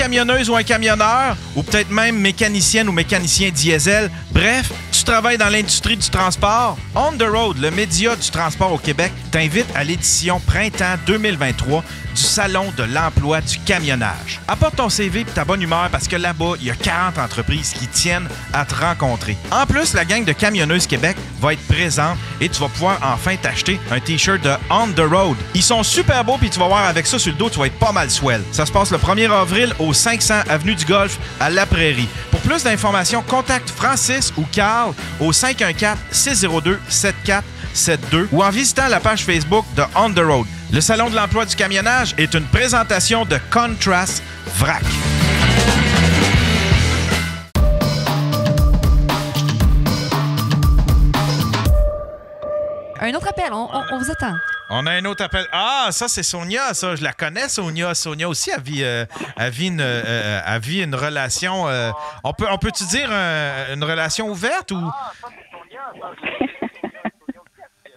camionneuse ou un camionneur, ou peut-être même mécanicienne ou mécanicien diesel, bref, tu travailles dans l'industrie du transport, On the Road, le média du transport au Québec, t'invite à l'édition Printemps 2023 du Salon de l'emploi du camionnage. Apporte ton CV et ta bonne humeur parce que là-bas, il y a 40 entreprises qui tiennent à te rencontrer. En plus, la gang de Camionneuses Québec va être présente et tu vas pouvoir enfin t'acheter un T-shirt de On the Road. Ils sont super beaux puis tu vas voir avec ça sur le dos, tu vas être pas mal swell. Ça se passe le 1er avril au 500 Avenue du Golfe à La Prairie. Pour plus d'informations, contacte Francis ou Carl au 514-602-7472 ou en visitant la page Facebook de On the Road. Le Salon de l'emploi du camionnage est une présentation de Contrast Vrac. Un autre appel, on vous attend. On a un autre appel. Ah, ça, c'est Sonia, ça. Je la connais, Sonia. Sonia aussi, elle vit une relation... on peut-tu dire une relation ouverte ou...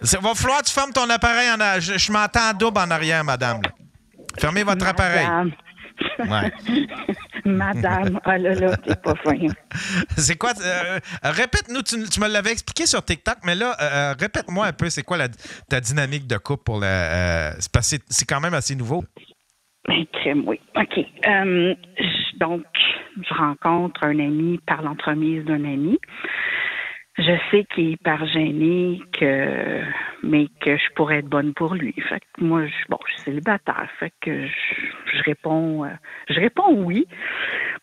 Il va falloir que tu fermes ton appareil. Je m'entends double en arrière, madame. Fermez votre appareil. Ouais. Madame, oh là, t'es pas fin. C'est quoi? Répète-nous, tu me l'avais expliqué sur TikTok, mais là, répète-moi un peu, c'est quoi ta dynamique de couple pour c'est quand même assez nouveau. Oui. OK. Donc, je rencontre un ami par l'entremise d'un ami. Je sais qu'il est hyper gêné, mais que je pourrais être bonne pour lui. Fait que moi, je suis célibataire. Fait que je réponds oui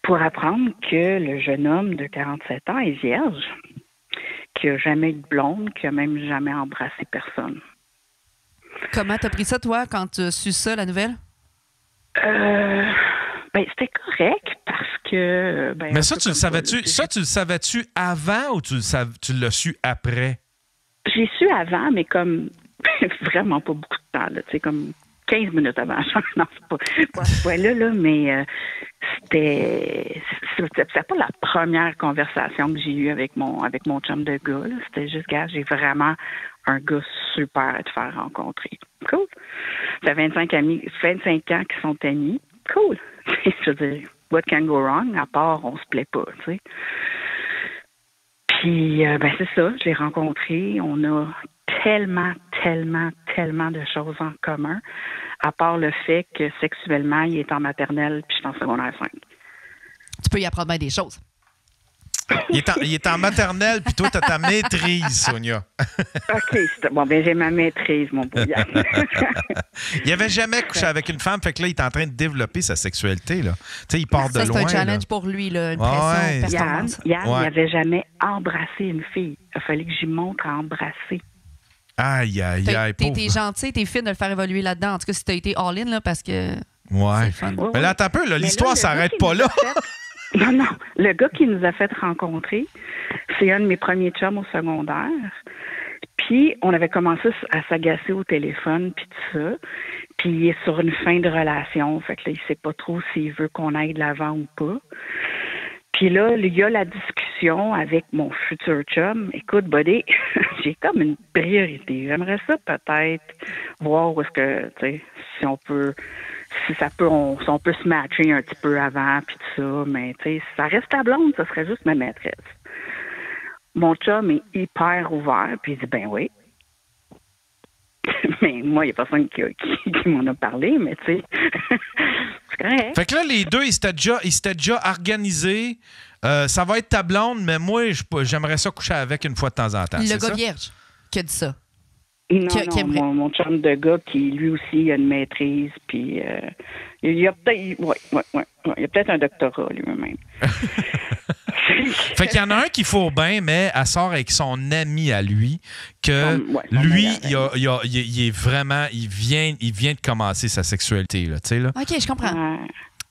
pour apprendre que le jeune homme de 47 ans est vierge, qui n'a jamais eu de blonde, qui n'a même jamais embrassé personne. Comment t'as pris ça, toi, quand tu as su ça, la nouvelle? C'était correct parce que... Mais ça, tu le savais-tu avant ou tu l'as su après? J'ai su avant, mais comme vraiment pas beaucoup de temps, là, comme 15 minutes avant. Non, c'est pas à ce point-là, là, mais c'était pas la première conversation que j'ai eue avec mon chum de gars. Là. C'était juste, gars, j'ai vraiment un gars super à te faire rencontrer. Cool. Ça fait 25 ans qu'ils sont amis. Cool. Je veux dire, what can go wrong? À part, on se plaît pas, tu sais. Puis, c'est ça, je l'ai rencontré. On a tellement de choses en commun, à part le fait que sexuellement, il est en maternelle puis je suis en secondaire 5. Tu peux y apprendre bien des choses. Il est en maternelle, puis toi, tu as ta maîtrise, Sonia. OK. J'ai ma maîtrise, mon beau gars. Il n'avait jamais couché avec une femme, fait que là, il est en train de développer sa sexualité, là. Tu sais, il part de loin. C'est un challenge pour lui, là, une pression, performance. Yann, il n'avait jamais embrassé une fille. Il a fallu que j'y montre à embrasser. Aïe, t'es gentil, t'es fine de le faire évoluer là-dedans. En tout cas, si t'as été all-in, là, parce que ouais. C'est fun. Mais là, attends un peu, là, l'histoire s'arrête pas là. Non. Le gars qui nous a fait rencontrer, c'est un de mes premiers chums au secondaire. Puis, on avait commencé à s'agacer au téléphone, puis tout ça. Puis, il est sur une fin de relation. Fait que là, il sait pas trop s'il veut qu'on aille de l'avant ou pas. Puis là, il y a la discussion avec mon futur chum. Écoute, buddy, j'ai comme une priorité. J'aimerais ça peut-être voir où est-ce que, tu sais, si on peut se matcher un petit peu avant, puis tout ça. Mais, tu sais, si ça reste ta blonde, ça serait juste ma maîtresse. Mon chum est hyper ouvert, puis il dit, ben oui. Mais moi, il n'y a personne qui m'en a parlé, mais tu sais, c'est correct. Fait que là, les deux, ils s'étaient déjà organisés. Ça va être ta blonde, mais moi, j'aimerais ça coucher avec une fois de temps en temps. Le gars vierge qui a dit ça. Non, mon chum de gars qui, lui aussi, a une maîtrise, puis il y a peut-être un doctorat, lui-même. Fait qu'il y en a un qui fourre bien, mais elle sort avec son ami à lui, que lui, il est vraiment, il vient de commencer sa sexualité, là, tu sais, là. OK, je comprends.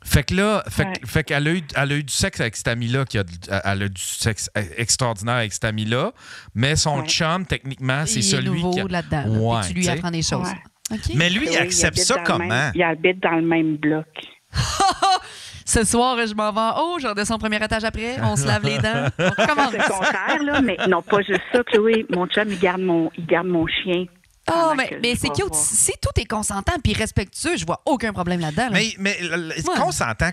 Fait que là, fait qu'elle a eu du sexe avec cet ami-là, elle a du sexe extraordinaire avec cet ami-là, mais son chum, techniquement, c'est celui qui... Il est nouveau là-dedans, là, tu lui apprends des choses. Ouais. Okay. Mais lui, il accepte ça comment? Il habite dans le même bloc. Ce soir, je m'en vais en haut, je redescends au premier étage après, on se lave les dents, on recommence. C'est le contraire, là, mais non, pas juste ça, Chloé. Mon chum, il garde mon chien. Oh, pendant que mais je c'est vais cute. voir. Si tout est consentant puis respectueux, je vois aucun problème là-dedans. là. Mais consentant.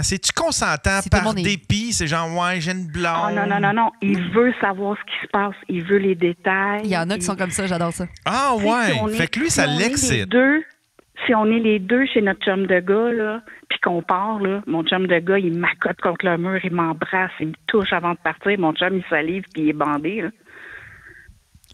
C'est-tu consentant Si tout le par monde est- dépit? C'est genre, ouais, j'ai une blonde. Ah non. Il veut savoir ce qui se passe. Il veut les détails. Il y en a qui sont comme ça, j'adore ça. Ah, Tu sais, ouais. si on est- Fait que lui, ça si on est les l'excite. deux- Si on est les deux chez notre chum de gars, là, puis qu'on part, là, mon chum de gars, il m'accote contre le mur, il m'embrasse, il me touche avant de partir. Mon chum, il salive, puis il est bandé. Là.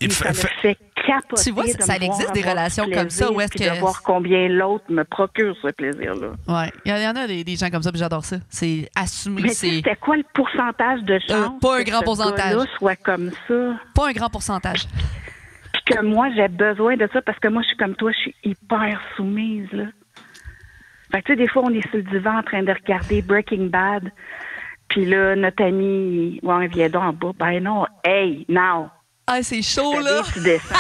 Il Ça me fait capoter. Tu vois, de ça me voir existe des avoir relations du comme ça, plaisir, où est-ce puis que- de voir combien l'autre me procure ce plaisir-là. Ouais. Il y en a des gens comme ça, puis j'adore ça. C'est assumé. Mais tu sais, C'est c'était quoi le pourcentage de chance pas un que grand ce pourcentage. gars-là soit comme ça? pas un grand pourcentage. Puis que moi, j'ai besoin de ça parce que moi, je suis comme toi, je suis hyper soumise, là. Fait que, tu sais, des fois, on est sur le divan en train de regarder Breaking Bad. Puis là, notre ami, ouais, viens donc en bas. Ben non, hey, now. Ah, c'est chaud, T'as là. dit, tu descends.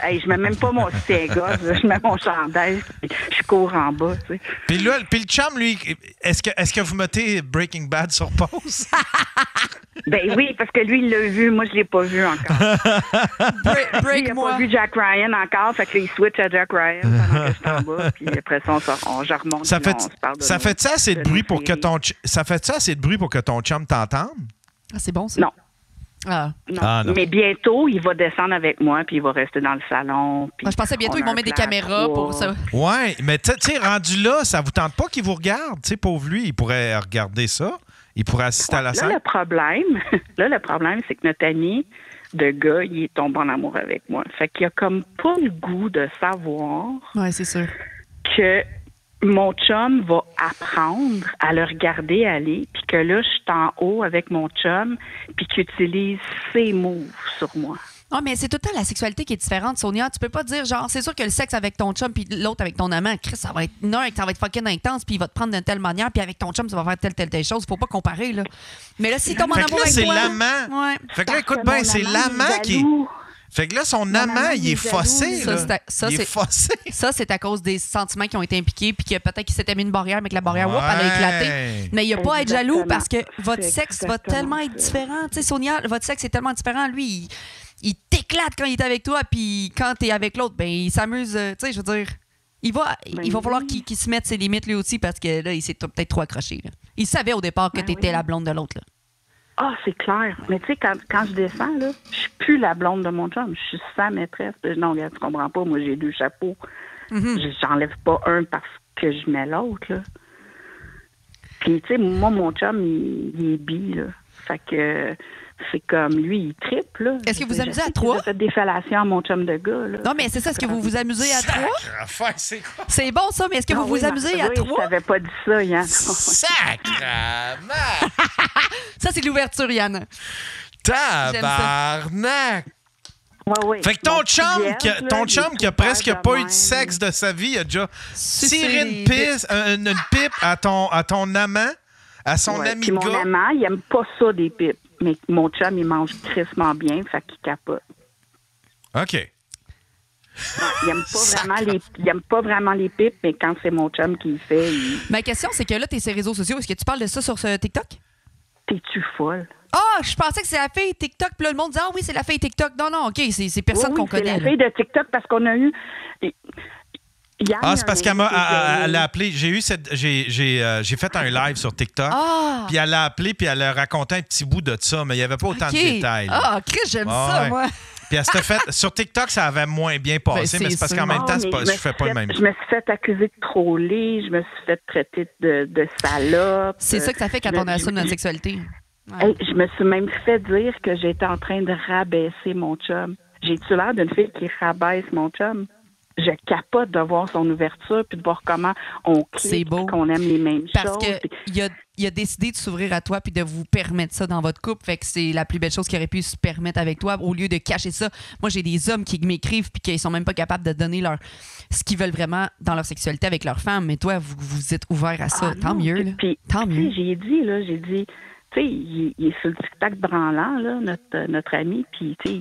Hey, je mets même pas mon soutien-gorge, là. Je mets mon chandail, puis je cours en bas, tu sais. Puis le chum, lui, est-ce que vous mettez Breaking Bad sur pause? Ben oui, parce que lui, il l'a vu, moi, je l'ai pas vu encore. Lui, il a Break-moi. pas vu Jack Ryan encore, fait que là, il switch à Jack Ryan pendant que je suis en bas, puis après ça, je remonte. Ça puis là, fait, on se parle de ça nos- fait ça assez de de bruit nos pour que séries. ça fait ça assez de bruit pour que ton chum t'entende? Ah, c'est bon, ça. Non. Ah. Non. Ah, non. Mais bientôt, il va descendre avec moi, puis il va rester dans le salon. puis Moi, je pensais bientôt on ils a vont un mettre des plan à caméras trois. pour ça. Ouais, mais tu sais, rendu là, ça vous tente pas qu'il vous regarde? Tu sais, pauvre lui, il pourrait regarder ça. Il pourrait assister à la Là, scène. le problème, c'est que notre ami de gars, il est tombé en amour avec moi. Fait qu'il a comme pas le goût de savoir Ouais, c'est sûr. que mon chum va apprendre à le regarder aller, puis que là, je suis en haut avec mon chum, puis qu'il utilise ses moves sur moi. Ah, mais c'est tout le temps la sexualité qui est différente, Sonia. Tu peux pas dire, genre, c'est sûr que le sexe avec ton chum puis l'autre avec ton amant, Chris, ça va être ça va être fucking intense, puis il va te prendre d'une telle manière, puis avec ton chum, ça va faire telle chose. Faut pas comparer, là. Mais là, si tombe en Fait que amour là, avec c'est toi... l'amant. Ouais. Fait que là, écoute Parce que bien, mon c'est amant, l'amant il est qui est... jaloux. Fait que là, son Mon amant, amant, il il est est fossé, jaloux. là. Ça, Il est c'est- fossé. Ça, c'est à cause des sentiments qui ont été impliqués, puis que peut-être qu'il s'était mis une barrière, mais que la barrière, whoop, elle a éclaté. Ouais. Mais il n'y a pas à être jaloux Exactement. parce que votre C'est sexe va exactement tellement être ça. différent. Tu sais, Sonia, votre sexe est tellement différent. Lui, il t'éclate quand il est avec toi, puis quand tu es avec l'autre, ben il s'amuse. Tu sais, je veux dire, il va falloir oui. qu'il se mette ses limites lui aussi parce que là, il s'est peut-être trop accroché. Là. Il savait au départ que Ben tu étais oui. la blonde de l'autre. là. Ah, c'est clair. Mais tu sais, quand je descends, là, je suis plus la blonde de mon chum. Je suis sa maîtresse. Puis non, regarde, tu comprends pas. Moi, j'ai deux chapeaux. J'enlève pas un parce que je mets l'autre, là. Puis, tu sais, moi, mon chum, il est bi, là. Fait que c'est comme lui, il tripe, là. Est-ce que vous Je amusez à sais trois? qu'il a fait des fellations à mon chum de gars, là. Non, mais c'est ça. Est-ce que vous vous amusez à trois? Sacre, c'est quoi? C'est bon, ça, mais est-ce que Ah vous oui, vous amusez à oui, trois? Je t'avais pas dit ça, Yann. Sacrement! Ça, c'est l'ouverture, Yann. Tabarnak! Ouais, ouais. Fait que ton Mon chum, petit Jess, là, ton il chum est qui a super presque de pas eu même. de sexe de sa vie, il a déjà Sucé tiré les une pipe à ton amant, à son Ouais, ami puis de mon gars. amant, il aime pas ça des pipes. Mais mon chum, il mange crissement bien, fait qu'il capote. OK. Il aime pas vraiment les pipes, mais quand c'est mon chum qui le fait, Ma question, c'est que là, tu es sur les réseaux sociaux. Est-ce que tu parles de ça sur ce TikTok? t'es-tu folle? Ah, je pensais que c'est la fille TikTok. Puis là, le monde dit, ah oui, c'est la fille TikTok. Non, non, OK, c'est personne Oui, qu'on c'est connaît. la là. fille de TikTok parce qu'on a eu... Yann, Ah, c'est parce qu'elle m'a un elle a appelé. J'ai fait un live sur TikTok. Ah! Puis elle a appelé, puis elle a raconté un petit bout de ça, mais il n'y avait pas autant OK. de détails. là. Ah, Chris, j'aime Ah, ça, ouais. moi. Puis elle s'était fait. Sur TikTok, ça avait moins bien passé, Ben, mais c'est parce c'est qu'en sûr. même temps, c'est mais pas, je fais pas le même. Je me suis fait accuser de troller, je me suis fait traiter de salope. C'est ça que ça fait quand Je me- on assume notre je- sexualité. Ouais. Hey, je me suis même fait dire que j'étais en train de rabaisser mon chum. J'ai-tu l'air d'une fille qui rabaisse mon chum? Je capote de voir son ouverture puis de voir comment on C'est clique, beau. puis qu'on aime les mêmes Parce choses. que il a décidé de s'ouvrir à toi puis de vous permettre ça dans votre couple. Fait que c'est la plus belle chose qu'il aurait pu se permettre avec toi au lieu de cacher ça. Moi, j'ai des hommes qui m'écrivent puis qui sont même pas capables de donner ce qu'ils veulent vraiment dans leur sexualité avec leur femme. Mais toi, vous êtes ouvert à ça. Ah Tant non, mieux. Là. Puis, Tant tu sais, mieux. j'ai dit, tu sais, il est sur le tic-tac branlant, là, notre ami, puis, tu sais,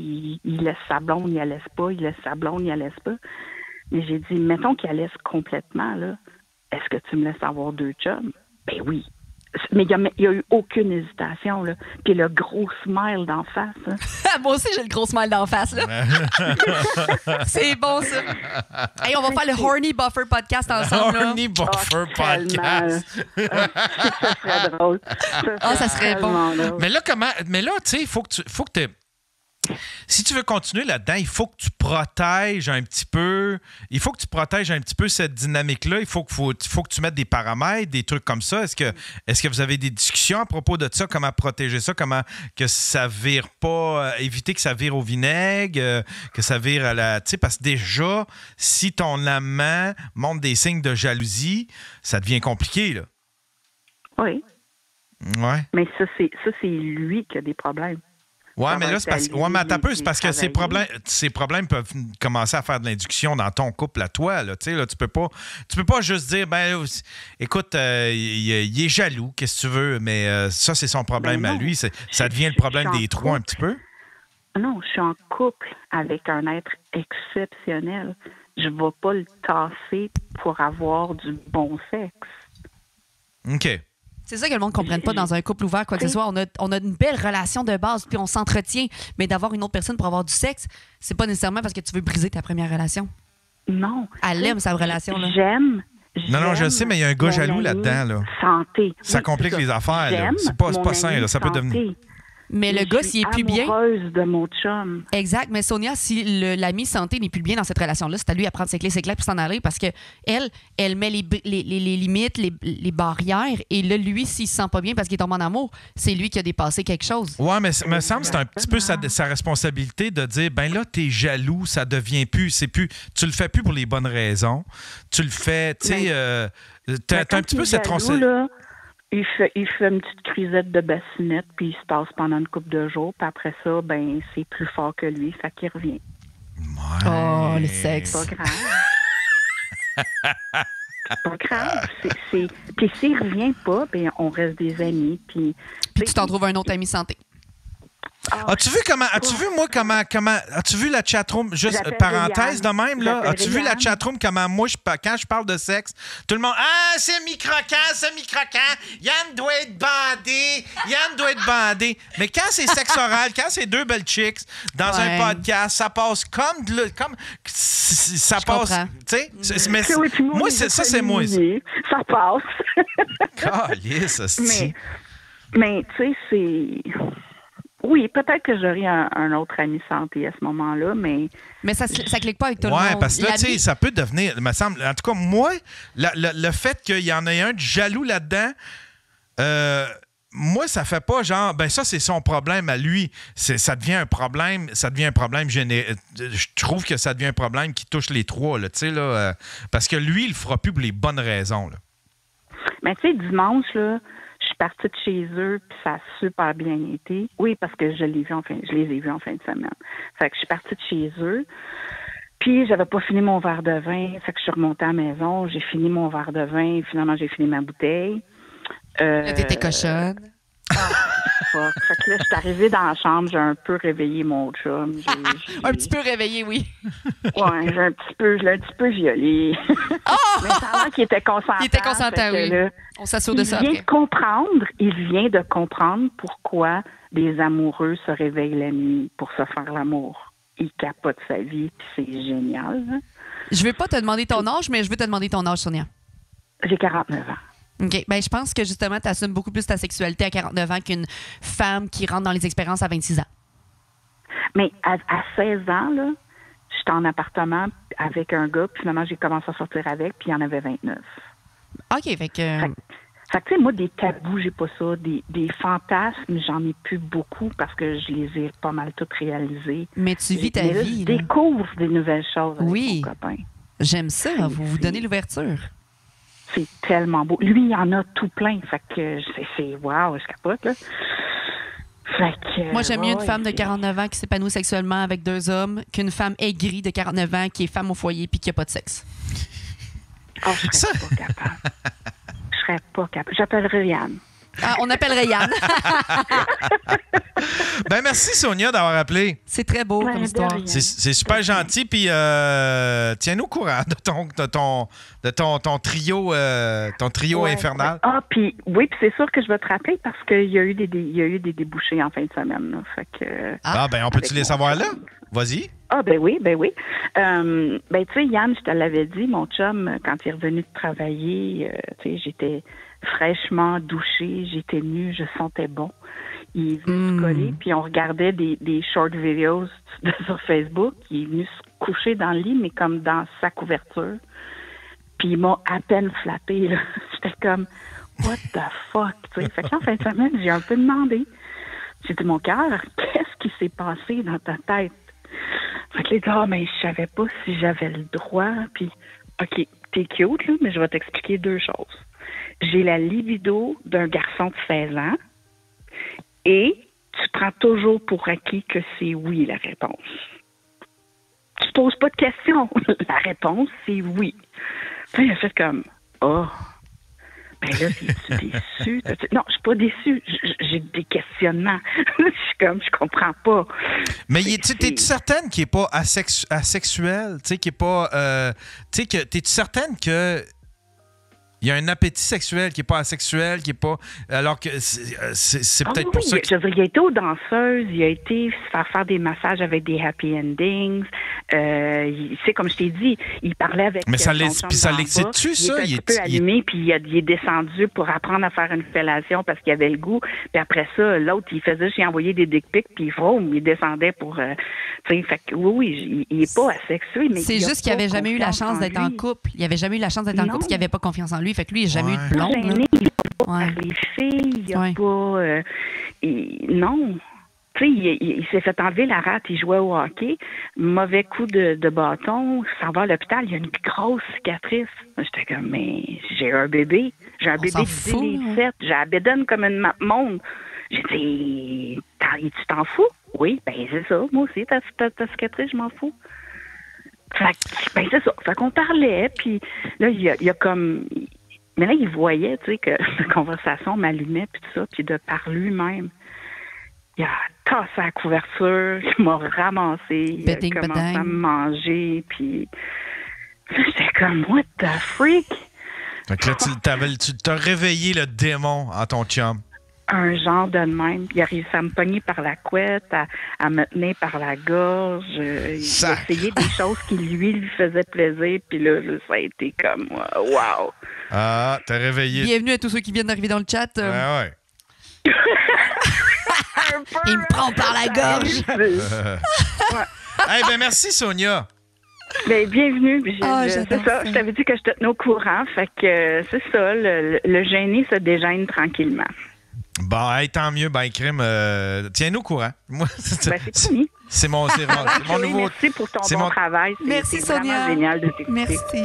il laisse sa blonde, il la laisse pas, il laisse sa blonde, il la laisse pas. Mais j'ai dit, mettons qu'il la laisse complètement, là, est-ce que tu me laisses avoir deux chums? Ben oui. Mais il n'y a eu aucune hésitation, là. Puis le gros smile d'en face. Hein. Moi aussi, j'ai le gros smile d'en face, là. C'est bon, ça. Hey, on va faire le Horny Buffer podcast ensemble, là. Horny Buffer Tellement. podcast. Ça serait drôle. Ça serait bon. Drôle. Mais là, tu sais, il faut que si tu veux continuer là-dedans, il faut que tu protèges un petit peu. Il faut que tu protèges un petit peu cette dynamique-là. Il faut que tu mettes des paramètres, des trucs comme ça. Est-ce que vous avez des discussions à propos de ça? Comment protéger ça? Comment que ça vire pas? Éviter que ça vire au vinaigre, que ça vire à la... Tu sais, parce que déjà, si ton amant montre des signes de jalousie, ça devient compliqué, là. Oui. Ouais. Mais ça, c'est lui qui a des problèmes. Ouais, mais là, c'est parce que ces problèmes peuvent commencer à faire de l'induction dans ton couple à toi. Là, là, tu peux pas juste dire, ben, écoute, il est jaloux, qu'est-ce que tu veux, mais ça, c'est son problème à lui. Ça devient le problème des trois un petit peu. Non, je suis en couple avec un être exceptionnel. Je ne vais pas le tasser pour avoir du bon sexe. OK. C'est ça que le monde ne comprenne pas dans un couple ouvert, quoi que ce soit. On a une belle relation de base, puis on s'entretient. Mais d'avoir une autre personne pour avoir du sexe, c'est pas nécessairement parce que tu veux briser ta première relation. Non. Elle aime sa relation, là. J'aime. Non, je le sais, mais il y a un gars jaloux là-dedans. Là. Santé. Ça complique les affaires. Là. C'est pas sain. Là. Ça peut devenir... Mais le gars, s'il est plus bien... amoureuse de mon chum. Exact. Mais Sonia, si l'ami santé n'est plus bien dans cette relation-là, c'est à lui à prendre ses clés pour s'en aller parce que elle met les limites, les barrières. Et là, lui, s'il se sent pas bien parce qu'il tombe en amour, c'est lui qui a dépassé quelque chose. Ouais, mais il me semble que c'est un petit peu sa responsabilité de dire, ben là, t'es jaloux, ça devient plus... Tu le fais plus pour les bonnes raisons. Tu le fais, tu sais... t'as un petit peu cette responsabilité... Il fait une petite crisette de bassinette, puis il se passe pendant une couple de jours, puis après ça, ben c'est plus fort que lui, fait qu'il revient. Ouais. Oh, le sexe. Pas grave. Pas grave. Puis s'il revient pas, ben on reste des amis, puis tu t'en trouves un autre ami santé. As-tu vu as-tu vu la chatroom, juste parenthèse de même, là? As-tu vu la chatroom, comment moi, quand je parle de sexe, tout le monde, c'est mi-croquant, Yann doit être bandé. Mais quand c'est sexe oral, quand c'est deux belles chicks dans un podcast, ça passe comme ça passe, tu sais, mais moi, ça, c'est moi. Ça passe. Calisse, mais tu sais, c'est... Oui, peut-être que j'aurais un autre ami santé à ce moment-là, mais... Mais ça clique pas avec tout le monde. Oui, parce que là, tu sais, ça peut devenir... Il me semble... En tout cas, moi, le fait qu'il y en ait un de jaloux là-dedans, moi, ça fait pas genre... Ben ça, c'est son problème à lui. Ça devient un problème général. Je trouve que ça devient un problème qui touche les trois, là, tu sais, là. Parce que lui, il le fera plus pour les bonnes raisons, là. Mais tu sais, dimanche, là... Je suis partie de chez eux, puis ça a super bien été. Oui, parce que je les ai vus en fin de semaine. Fait que je suis partie de chez eux, puis j'avais pas fini mon verre de vin. Fait que je suis remontée à la maison, j'ai fini mon verre de vin, finalement j'ai fini ma bouteille. Là, t'étais cochonne. Fuck. Fait que là, je suis arrivée dans la chambre, j'ai un peu réveillé mon chum. Un petit peu réveillé, oui. Ouais, je l'ai un petit peu violé. Mais pendant qu'il était consentant. Il était consentant, oui. Là, on s'assure de ça après. Il vient de comprendre pourquoi les amoureux se réveillent la nuit pour se faire l'amour. Il capote sa vie, puis c'est génial. Hein? Je veux pas te demander ton âge, mais je veux te demander ton âge, Sonia. J'ai 49 ans. OK. Ben, je pense que justement, tu assumes beaucoup plus ta sexualité à 49 ans qu'une femme qui rentre dans les expériences à 26 ans. Mais à 16 ans, là, j'étais en appartement avec un gars, puis finalement, j'ai commencé à sortir avec, puis il y en avait 29. OK, fait que... Fait que, tu sais, moi, des tabous, j'ai pas ça. Des fantasmes, j'en ai plus beaucoup parce que je les ai pas mal toutes réalisés. Mais tu vis ta vie. Je découvre des nouvelles choses avec mon copain. J'aime ça. Vous donnez l'ouverture. C'est tellement beau. Lui, il en a tout plein. Fait que c'est wow, je capote, là. Fait que, moi, j'aime mieux une femme de 49 ans qui s'épanouit sexuellement avec 2 hommes qu'une femme aigrie de 49 ans qui est femme au foyer puis qui n'a pas de sexe. Oh, je serais pas capable. Je serais pas capable. J'appellerais Yann. On appellerait Yann. Ben merci, Sonia, d'avoir appelé. C'est très beau comme de histoire. rien. C'est super gentil. Puis tiens-nous au courant de ton trio, Ouais. infernal. Ah, puis oui, puis c'est sûr que je vais te rappeler parce qu'il y a eu des débouchés en fin de semaine. Là. Fait que, Ah, ben on peut-tu avec les mon savoir là? chum. Vas-y. Ah, ben oui. Ben, tu sais, Yann, je te l'avais dit, mon chum, quand il est revenu de travailler, tu sais, j'étais fraîchement douchée, j'étais nue, je sentais bon. Il est venu se coller, puis on regardait des short videos sur Facebook. Il est venu se coucher dans le lit, mais comme dans sa couverture. Puis il m'a à peine flatté, là. J'étais comme, what the fuck, tu sais. Fait qu'en fin de semaine, j'ai un peu demandé. J'ai dit, mon cœur, qu'est-ce qui s'est passé dans ta tête? Fait que là, il dit, mais je savais pas si j'avais le droit. Puis, OK, t'es cute, là, mais je vais t'expliquer deux choses. J'ai la libido d'un garçon de 16 ans et tu prends toujours pour acquis que c'est oui la réponse. Tu poses pas de questions. La réponse, c'est oui. Puis, il a fait comme, ben là, es-tu déçu? Non, je suis pas déçue. J'ai des questionnements. Je suis comme, je comprends pas. Mais t'es-tu certaine qu'il n'est pas asexuel? Tu sais, qu'il n'est pas. T'es-tu certaine que. Il y a un appétit sexuel qui n'est pas asexuel, qui n'est pas. Alors que c'est peut-être pour ça. Je veux dire, il a été aux danseuses, il a été se faire des massages avec des happy endings. C'est comme je t'ai dit, il parlait avec. Mais ça l'excite-tu, l'excite-tu, ça? Il est un peu allumé, puis il est descendu pour apprendre à faire une fellation parce qu'il avait le goût. Puis après ça, l'autre, il faisait juste y envoyer des dick pics, puis il descendait pour. Tu sais, fait que oui, il n'est pas asexué. Mais c'est juste qu'il n'avait jamais eu la chance d'être en couple. Il n'avait jamais eu la chance d'être en couple parce qu'il n'avait pas confiance en lui. Fait que lui, il n'a jamais eu de blonde. Gêné, il n'a pas parlé filles, il n'a pas... non. Tu sais, il s'est fait enlever la rate, il jouait au hockey. Mauvais coup de bâton, s'en va à l'hôpital, il y a une grosse cicatrice. J'étais comme, mais j'ai un bébé. J'ai un bébé de 17. J'ai la bédaine comme une map monde. J'ai dit, tu t'en fous? Oui, ben c'est ça. Moi aussi, ta cicatrice, je m'en fous. Fait que, ben c'est ça. Fait qu'on parlait, puis là, il y a comme... Mais là, il voyait, tu sais, que la conversation m'allumait, puis tout ça, puis de par lui-même, il a tassé la couverture, il m'a ramassé, il a commencé à me manger, puis j'étais comme, what the freak? Donc là, tu t'as réveillé le démon en ton chum. Un genre de même. Il a réussi à me pogner par la couette, à me tenir par la gorge. Il a essayé des choses qui, lui faisaient plaisir. Puis là, ça a été comme, wow. Ah, t'as réveillé. Bienvenue à tous ceux qui viennent d'arriver dans le chat. Ouais. Il me prend par la gorge. Ben merci, Sonia. Ben, bienvenue. C'est ça. Je t'avais dit que je te tenais au courant. Fait que c'est ça. Le gêné se dégêne tranquillement. Bon, tant mieux, crime. Tiens-nous au courant. Moi, c'est fini. C'est mon nouveau. Merci pour ton bon travail. Merci, c'est vraiment Sonia. génial de t'écouter. Merci.